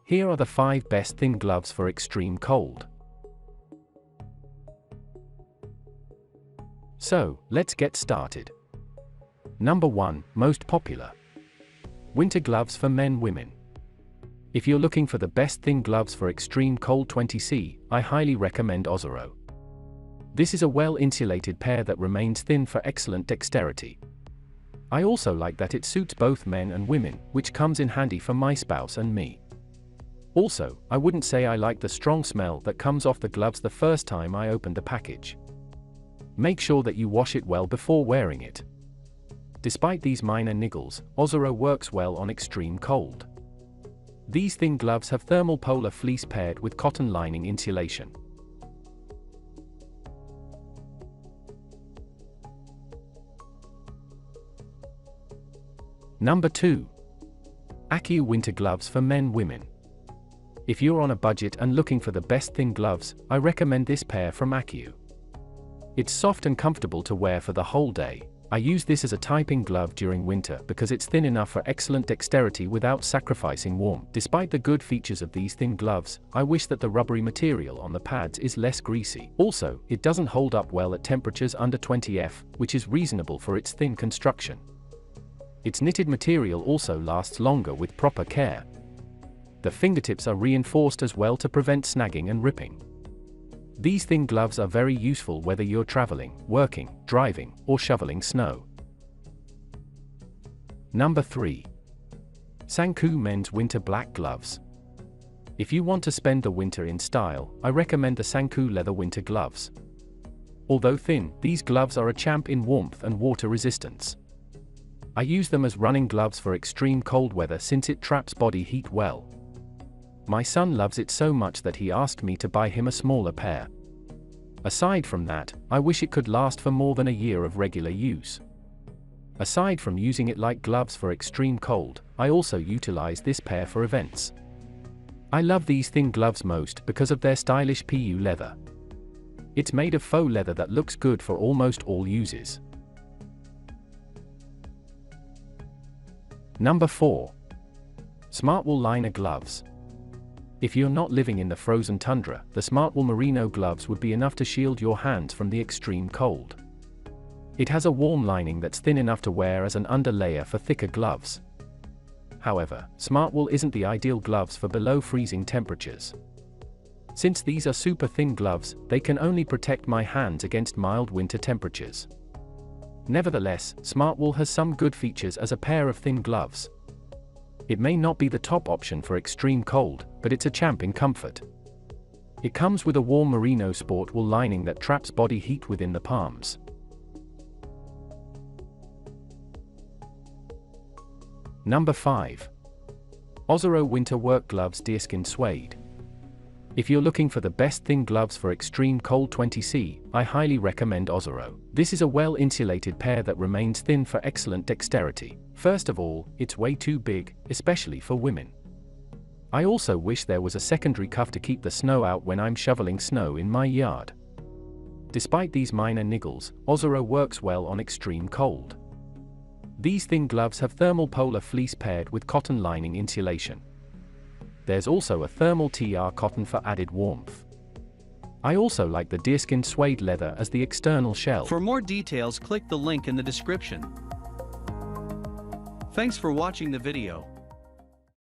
Here are the 5 best thin gloves for extreme cold. So, let's get started. Number 1, most popular. Winter gloves for men/women. If you're looking for the best thin gloves for extreme cold 20°C, I highly recommend OZERO. This is a well-insulated pair that remains thin for excellent dexterity. I also like that it suits both men and women, which comes in handy for my spouse and me. Also, I wouldn't say I like the strong smell that comes off the gloves the first time I open the package. Make sure that you wash it well before wearing it. Despite these minor niggles, OZERO works well on extreme cold. These thin gloves have thermal polar fleece paired with cotton lining insulation. Number 2. Achiou winter gloves for men/women. If you're on a budget and looking for the best thin gloves, I recommend this pair from Achiou. It's soft and comfortable to wear for the whole day. I use this as a typing glove during winter because it's thin enough for excellent dexterity without sacrificing warmth. Despite the good features of these thin gloves, I wish that the rubbery material on the pads is less greasy. Also, it doesn't hold up well at temperatures under 20 degrees, which is reasonable for its thin construction. Its knitted material also lasts longer with proper care. The fingertips are reinforced as well to prevent snagging and ripping. These thin gloves are very useful whether you're traveling, working, driving, or shoveling snow. Number 3. SANKUU men's winter black gloves. If you want to spend the winter in style, I recommend the SANKUU leather winter gloves. Although thin, these gloves are a champ in warmth and water resistance. I use them as running gloves for extreme cold weather since it traps body heat well. My son loves it so much that he asked me to buy him a smaller pair. Aside from that, I wish it could last for more than a year of regular use. Aside from using it like gloves for extreme cold, I also utilize this pair for events. I love these thin gloves most because of their stylish PU leather. It's made of faux leather that looks good for almost all uses. Number 4. Smartwool liner gloves. If you're not living in the frozen tundra, the Smartwool merino gloves would be enough to shield your hands from the extreme cold. It has a warm lining that's thin enough to wear as an underlayer for thicker gloves. However, Smartwool isn't the ideal gloves for below freezing temperatures. Since these are super thin gloves, they can only protect my hands against mild winter temperatures. Nevertheless, Smartwool has some good features as a pair of thin gloves. It may not be the top option for extreme cold, but it's a champ in comfort. It comes with a warm merino sport wool lining that traps body heat within the palms. Number 5. OZERO winter work gloves Deerskin Suede. If you're looking for the best thin gloves for extreme cold 20°C, I highly recommend OZERO. This is a well-insulated pair that remains thin for excellent dexterity. First of all, it's way too big, especially for women. I also wish there was a secondary cuff to keep the snow out when I'm shoveling snow in my yard. Despite these minor niggles, OZERO works well on extreme cold. These thin gloves have thermal polar fleece paired with cotton lining insulation. There's also a thermal TR cotton for added warmth. I also like the Deerskin Suede leather as the external shell. For more details, click the link in the description. Thanks for watching the video.